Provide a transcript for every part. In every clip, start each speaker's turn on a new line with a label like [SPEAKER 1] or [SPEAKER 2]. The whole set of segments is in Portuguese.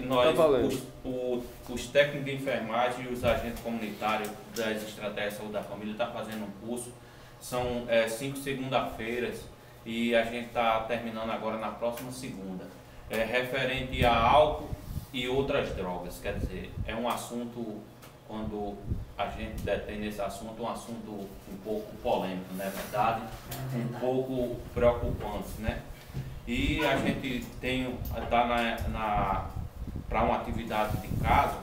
[SPEAKER 1] Nós, os técnicos de enfermagem e os agentes comunitários das estratégias de saúde da família estão fazendo um curso. São 5 segunda-feiras e a gente está terminando agora na próxima segunda. Referente a álcool e outras drogas, quer dizer, é um assunto, quando a gente detém nesse assunto, um assunto um pouco polêmico, não é verdade? Um pouco preocupante, né? E a gente está para uma atividade de casa,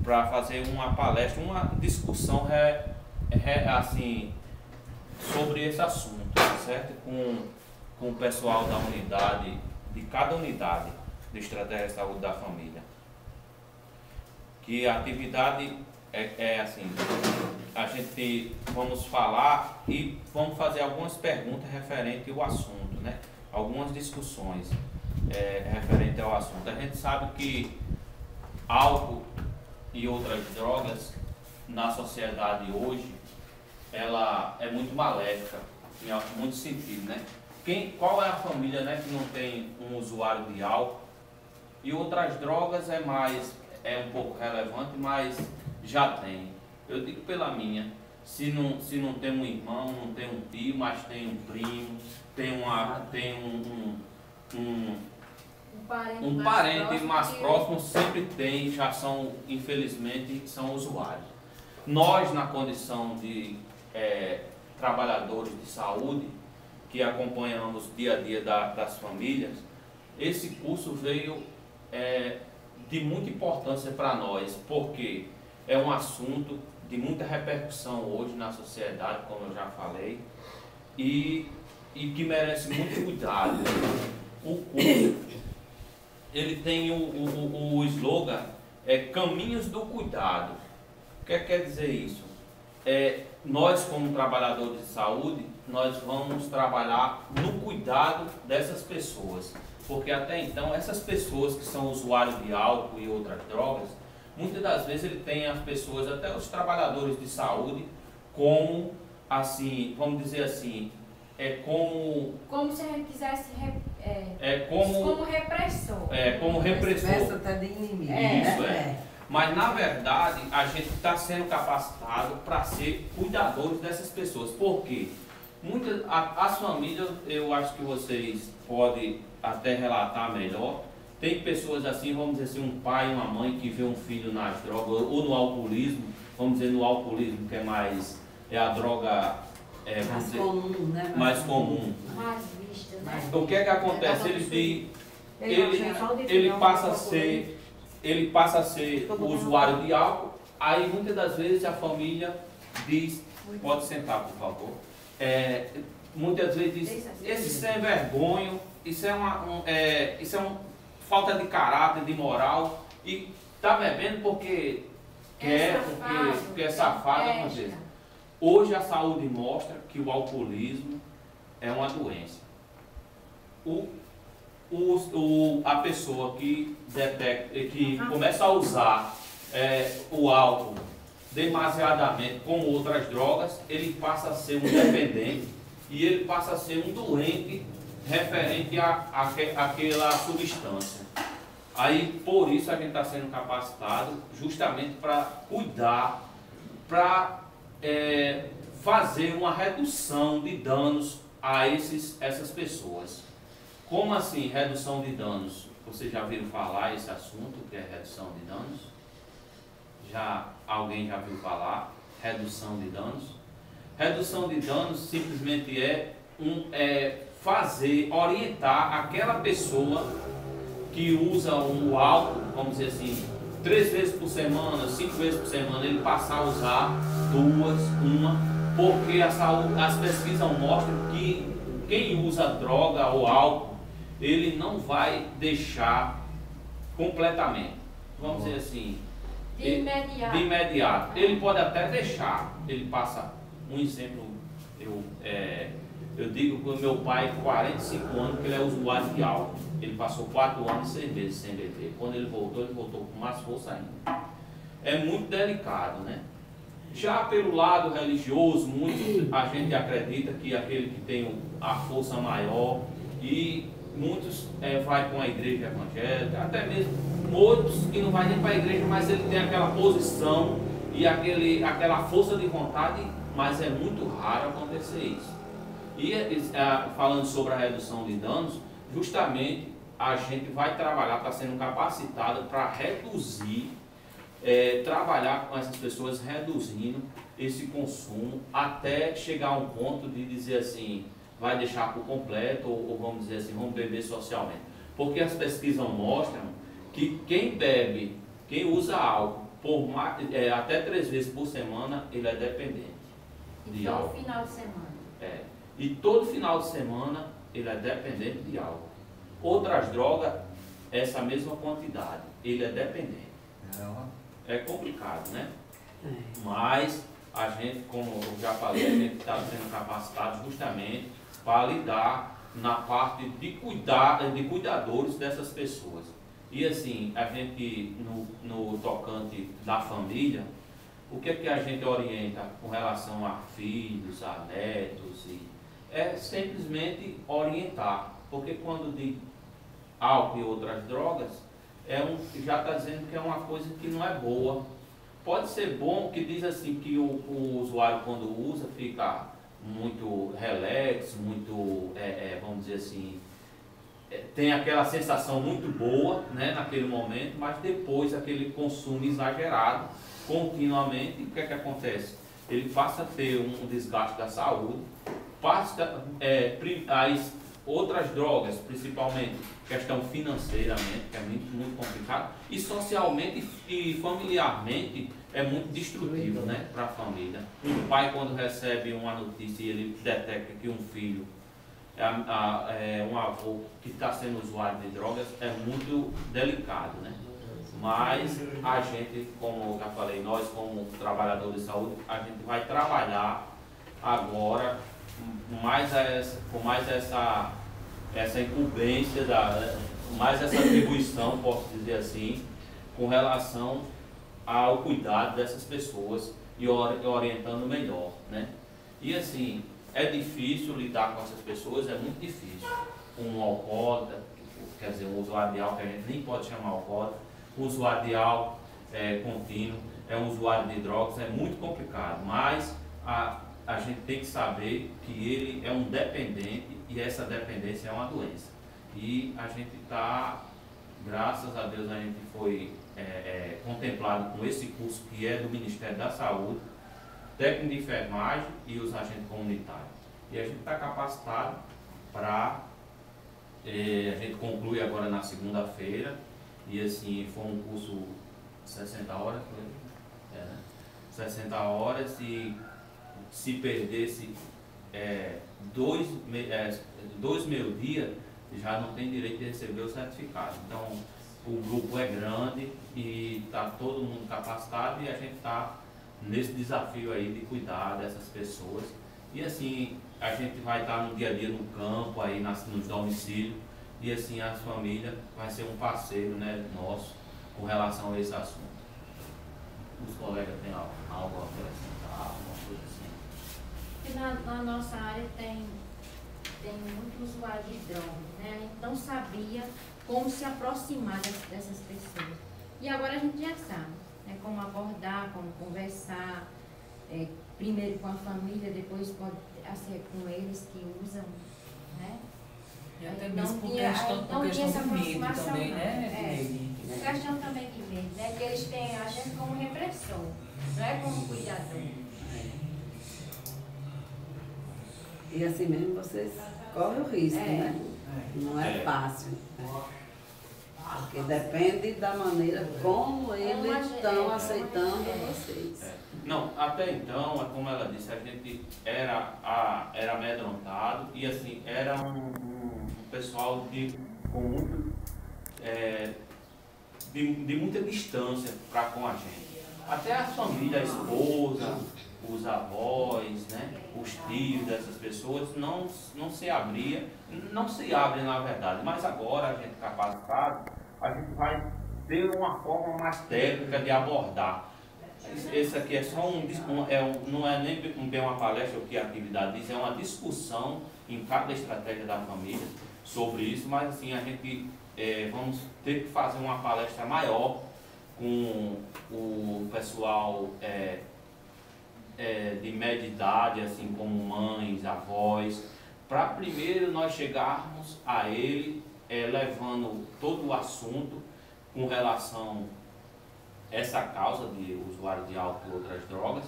[SPEAKER 1] para fazer uma palestra, uma discussão assim, sobre esse assunto, certo? Com o pessoal da unidade, de cada unidade de estratégia de saúde da família. Que a atividade é assim, a gente vamos falar e vamos fazer algumas perguntas referentes ao assunto, né? Algumas discussões referente ao assunto. A gente sabe que álcool e outras drogas na sociedade hoje, ela é muito maléfica em muito sentido, né? Qual é a família, né, que não tem um usuário de álcool? E outras drogas é um pouco relevante, mas já tem. Eu digo pela minha, se não tem um irmão, não tem um tio, mas tem um primo, tem um parente mais próximo, sempre tem, já são, infelizmente, são usuários. Nós, na condição de trabalhadores de saúde, que acompanhamos o dia a dia das famílias, esse curso veio de muita importância para nós, porque é um assunto de muita repercussão hoje na sociedade, como eu já falei, e que merece muito cuidado. O curso, ele tem o slogan, Caminhos do Cuidado. O que quer dizer isso? Nós, como trabalhadores de saúde, nós vamos trabalhar no cuidado dessas pessoas, porque até então essas pessoas que são usuários de álcool e outras drogas, muitas das vezes ele tem as pessoas, até os trabalhadores de saúde, como assim, vamos dizer assim,
[SPEAKER 2] como se a gente quisesse
[SPEAKER 1] como
[SPEAKER 2] repressor.
[SPEAKER 1] Como repressor.
[SPEAKER 3] Até de inimigo.
[SPEAKER 1] Isso. Mas na verdade a gente está sendo capacitado para ser cuidadores dessas pessoas. Por quê? As famílias, eu acho que vocês podem até relatar melhor. Tem pessoas assim, vamos dizer assim, um pai e uma mãe que vê um filho nas drogas ou no alcoolismo, vamos dizer no alcoolismo, que é a droga
[SPEAKER 3] mais comum, né?
[SPEAKER 1] Mais comum.
[SPEAKER 2] Mais vista, né?
[SPEAKER 1] Então, o que acontece? Ele passa a ser o usuário de álcool, aí muitas das vezes a família diz, pode sentar por favor, muitas vezes diz, esse sem vergonha, isso é uma falta de caráter, de moral, e está bebendo porque quer, porque é safado, alguma coisa. Hoje a saúde mostra que o alcoolismo é uma doença. A pessoa que começa a usar o álcool demasiadamente com outras drogas, ele passa a ser um dependente e ele passa a ser um doente referente àquela substância. Aí, por isso, a gente está sendo capacitado justamente para cuidar, para fazer uma redução de danos a essas pessoas. Como assim redução de danos? Vocês já viram falar esse assunto, que é redução de danos? Alguém já viu falar? Redução de danos? Redução de danos simplesmente orientar aquela pessoa que usa o álcool, vamos dizer assim, 3 vezes por semana, 5 vezes por semana, ele passar a usar 2, porque as pesquisas mostram que quem usa droga ou álcool, ele não vai deixar completamente, vamos dizer assim,
[SPEAKER 2] de imediato.
[SPEAKER 1] Ele pode até deixar, ele passa, um exemplo, eu digo que o meu pai, 45 anos, que ele é usuário de álcool. Ele passou 4 anos e 6 meses sem beber. Quando ele voltou com mais força ainda. É muito delicado, né? Já pelo lado religioso, a gente acredita que aquele que tem a força maior, e muitos vai para uma igreja evangélica, até mesmo outros que não vai nem para a igreja, mas ele tem aquela posição e aquela força de vontade, mas é muito raro acontecer isso. E falando sobre a redução de danos, justamente a gente vai trabalhar, está sendo capacitado para reduzir, trabalhar com essas pessoas reduzindo esse consumo até chegar a um ponto de dizer assim, vai deixar por completo ou vamos dizer assim, vamos beber socialmente. Porque as pesquisas mostram que quem bebe, quem usa álcool por até 3 vezes por semana, ele é dependente de álcool.
[SPEAKER 2] Todo final de semana.
[SPEAKER 1] E todo final de semana ele é dependente de álcool. Outras drogas, essa mesma quantidade, ele é dependente. É complicado, né? Mas a gente, como eu já falei, a gente está sendo capacitado justamente para lidar na parte de cuidadores dessas pessoas. E assim, a gente no tocante da família, o que é que a gente orienta com relação a filhos, a netos? É simplesmente orientar, porque quando de álcool e outras drogas, já está dizendo que é uma coisa que não é boa. Pode ser bom, que diz assim que o usuário quando usa fica muito relax, muito, vamos dizer assim, tem aquela sensação muito boa, né, naquele momento, mas depois aquele consumo exagerado, continuamente, o que é que acontece? Ele passa a ter um desgaste da saúde, passa as outras drogas, principalmente questão financeiramente, que é muito complicado, e socialmente e familiarmente é muito destrutivo, né, para a família. Um pai, quando recebe uma notícia e ele detecta que um filho um avô que está sendo usuário de drogas, é muito delicado, né? Mas a gente, como eu já falei, nós como trabalhadores de saúde, a gente vai trabalhar agora com mais essa incumbência, mais essa atribuição, posso dizer assim, com relação ao cuidado dessas pessoas e orientando melhor, né? E assim, é difícil lidar com essas pessoas, é muito difícil. Um alcoólatra, quer dizer, um usuário de álcool, que a gente nem pode chamar alcoólatra, um usuário de álcool contínuo, um usuário de drogas, é muito complicado, mas a gente tem que saber que ele é um dependente e essa dependência é uma doença. E a gente está, graças a Deus, a gente foi contemplado com esse curso que é do Ministério da Saúde, técnico de enfermagem e os agentes comunitários. E a gente está capacitado para, a gente conclui agora na segunda-feira, e assim, foi um curso 60 horas, foi? Né? 60 horas e se perdesse 2 meio-dia, já não tem direito de receber o certificado. Então, o grupo é grande e está todo mundo capacitado e a gente está nesse desafio aí de cuidar dessas pessoas. E assim, a gente vai estar no dia a dia no campo, aí nos domicílios, e assim a família vai ser um parceiro, né, nosso com relação a esse assunto. Os colegas têm algo a acrescentar, alguma coisa assim?
[SPEAKER 2] Na nossa área tem muito usuário de drogas, né? A gente não sabia como se aproximar dessas pessoas. E agora a gente já sabe, né? Como abordar, como conversar, primeiro com a família, depois pode ser com eles que usam, né?
[SPEAKER 4] E até mesmo por questão de medo também, né?
[SPEAKER 2] Questão também de medo, né? Que eles têm a gente como repressor, não é como cuidador.
[SPEAKER 3] E assim mesmo vocês correm o risco, né? Não é fácil. Porque depende da maneira como eles estão aceitando vocês.
[SPEAKER 1] Não, até então, como ela disse, a gente era amedrontado e assim, era um pessoal com muito, de muita distância com a gente. Até a família, a esposa, os avós, né, os tios dessas pessoas não se abrem na verdade, mas agora a gente capacitado, a gente vai ter uma forma mais técnica de abordar. Esse aqui é só não é nem bem uma palestra, o que a atividade diz, é uma discussão em cada estratégia da família sobre isso, mas assim, a gente vamos ter que fazer uma palestra maior com o pessoal de média idade, assim como mães, avós, para primeiro nós chegarmos a ele levando todo o assunto com relação a essa causa de usuário de álcool e outras drogas,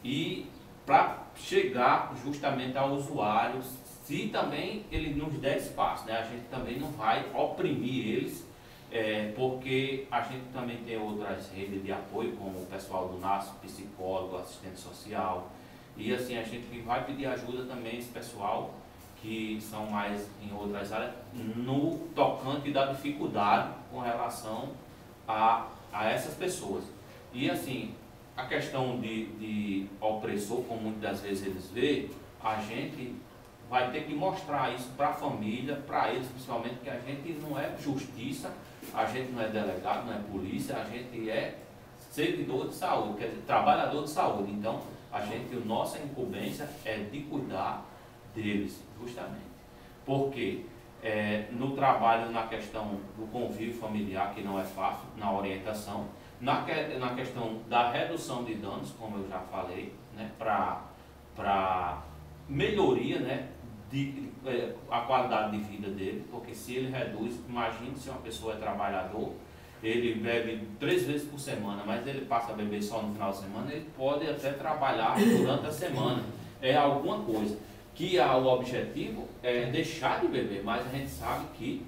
[SPEAKER 1] e para chegar justamente ao usuário, se também ele nos der espaço, né? A gente também não vai oprimir eles, porque a gente também tem outras redes de apoio, como o pessoal do NASF, psicólogo, assistente social, e assim a gente vai pedir ajuda também esse pessoal que são mais em outras áreas, no tocante da dificuldade com relação a essas pessoas. E assim, a questão de opressor, como muitas das vezes eles veem, a gente vai ter que mostrar isso para a família, para eles principalmente, que a gente não é justiça, a gente não é delegado, não é polícia, a gente é servidor de saúde, quer dizer, trabalhador de saúde. Então, nossa incumbência é de cuidar deles, justamente. Porque no trabalho, na questão do convívio familiar, que não é fácil, na orientação, na questão da redução de danos, como eu já falei, né, para melhoria, né, a qualidade de vida dele, porque se ele reduz, imagine se uma pessoa é trabalhador, ele bebe 3 vezes por semana, mas ele passa a beber só no final de semana, ele pode até trabalhar durante a semana, alguma coisa. Que o objetivo é deixar de beber, mas a gente sabe que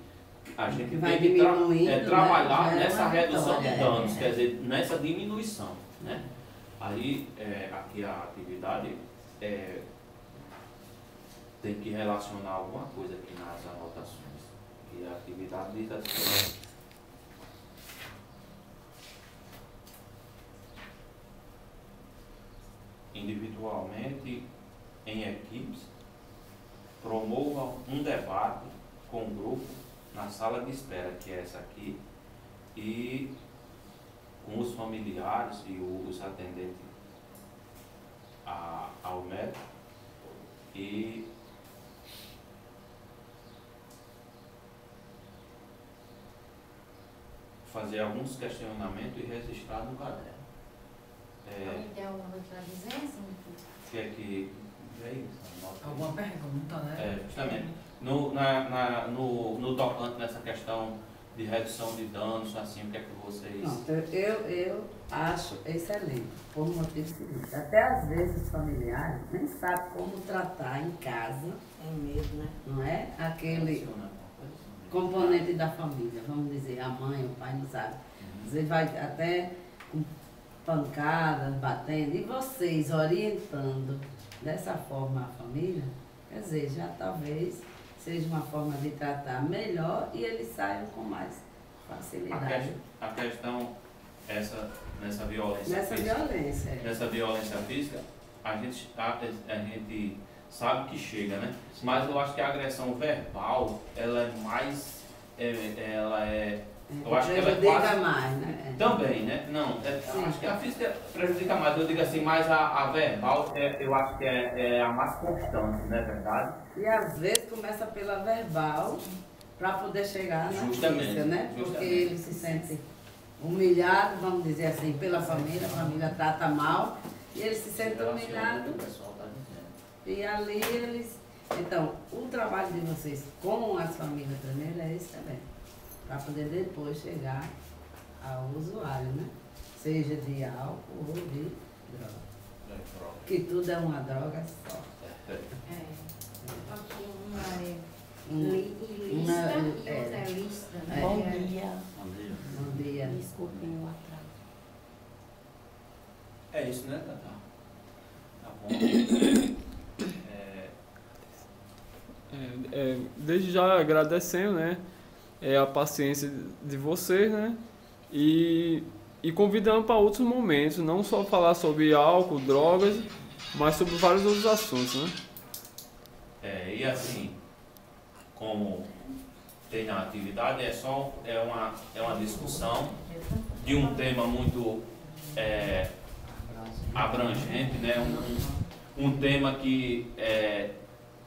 [SPEAKER 1] a gente tem que trabalhar nessa redução de danos, quer dizer, nessa diminuição, né? Aí, aqui a atividade tem que relacionar alguma coisa aqui nas anotações. E a atividade diz assim: individualmente, em equipes, promovam um debate com o grupo na sala de espera, que é essa aqui, e com os familiares e os atendentes ao médico, e fazer alguns questionamentos e registrar no caderno.
[SPEAKER 2] Tem alguma coisa para dizer, assim?
[SPEAKER 1] Que é que...
[SPEAKER 4] Alguma pergunta, né?
[SPEAKER 1] Justamente. No tocante nessa questão de redução de danos, assim, o que é que vocês...
[SPEAKER 3] Não, eu acho excelente, por um motivo seguinte. Até às vezes os familiares nem sabem como tratar em casa.
[SPEAKER 2] Tem medo, né?
[SPEAKER 3] Não é? Aquele componente da família, vamos dizer, a mãe, o pai não sabe. Às vezes vai até com pancadas, batendo, e vocês orientando dessa forma a família, quer dizer, já talvez seja uma forma de tratar melhor e eles saiam com mais facilidade.
[SPEAKER 1] A questão, nessa violência
[SPEAKER 3] Nessa
[SPEAKER 1] violência física, a gente sabe que chega, né? Mas eu acho que a agressão verbal, ela é mais... eu acho que ela
[SPEAKER 3] prejudica mais, né?
[SPEAKER 1] Também, né? Não, acho que a física prejudica mais, eu digo assim, mas a verbal, eu acho que é a mais constante, não é verdade?
[SPEAKER 3] E às vezes começa pela verbal para poder chegar na física, né? Porque ele se sente humilhado, vamos dizer assim, pela família, a família trata mal, e ele se sente humilhado. E ali eles... Então, o trabalho de vocês com as famílias primeiro é esse também, para poder depois chegar ao usuário, né? Seja de álcool ou de droga. Que tudo é uma droga só.
[SPEAKER 2] Aqui uma lista e outra é lista, né?
[SPEAKER 5] Bom dia.
[SPEAKER 3] Bom dia.
[SPEAKER 5] Desculpem o atraso.
[SPEAKER 1] É isso, né, Tata? Tá bom.
[SPEAKER 6] Desde já agradecendo, né, a paciência de vocês, né, e convidando para outros momentos, não só falar sobre álcool, drogas, mas sobre vários outros assuntos, né.
[SPEAKER 1] E assim, como tem na atividade, é uma discussão de um tema muito abrangente, né, um tema que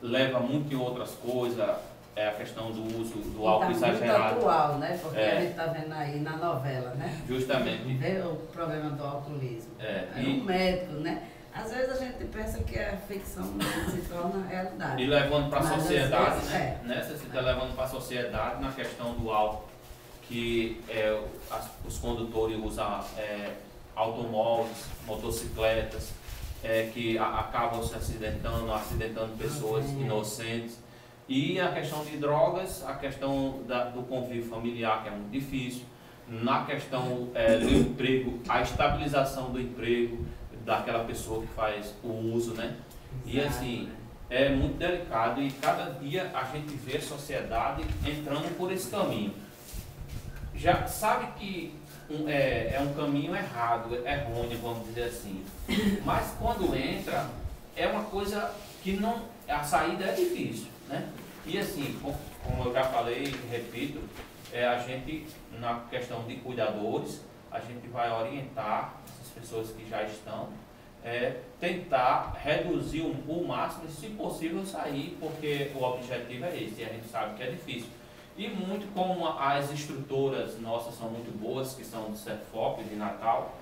[SPEAKER 1] leva muito em outras coisas, a questão do uso do álcool
[SPEAKER 3] tá
[SPEAKER 1] exagerado.
[SPEAKER 3] Muito atual, né? Porque a gente está vendo aí na novela, né?
[SPEAKER 1] Justamente.
[SPEAKER 3] Vê o problema do alcoolismo.
[SPEAKER 1] E
[SPEAKER 3] um médico, né? Às vezes a gente pensa que a ficção se torna realidade.
[SPEAKER 1] E levando para a sociedade,
[SPEAKER 3] vezes,
[SPEAKER 1] né? Você está levando para a sociedade na questão do álcool, que os condutores usam automóveis, motocicletas, que acabam se acidentando pessoas inocentes. E a questão de drogas, a questão do convívio familiar, que é muito difícil. Na questão do emprego, a estabilização do emprego daquela pessoa que faz o uso, né? E assim, é muito delicado e cada dia a gente vê a sociedade entrando por esse caminho. Já sabe que é um caminho errado, errôneo, vamos dizer assim. Mas quando entra, é uma coisa que não, a saída é difícil, né? E assim, como eu já falei e repito, a gente, na questão de cuidadores, a gente vai orientar essas pessoas que já estão, tentar reduzir o máximo e, se possível, sair, porque o objetivo é esse, e a gente sabe que é difícil. E muito como as instrutoras nossas são muito boas, que são do CEFOP, de Natal,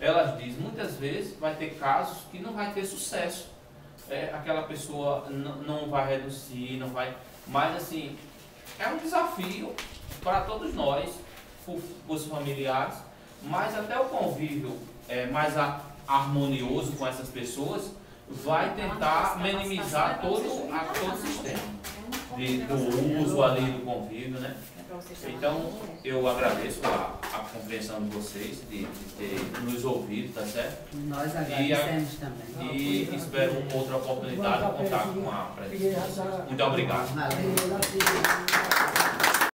[SPEAKER 1] elas dizem, muitas vezes vai ter casos que não vai ter sucesso. Aquela pessoa não vai reduzir, não vai... Mas assim, é um desafio para todos nós, os familiares, mas até o convívio mais harmonioso com essas pessoas vai tentar minimizar todo o sistema do uso ali do convívio, né? Então, eu agradeço a compreensão de vocês, de ter nos ouvido, tá certo?
[SPEAKER 3] Nós agradecemos também.
[SPEAKER 1] E espero outra oportunidade de contar com a presença. Muito obrigado.
[SPEAKER 3] Valeu.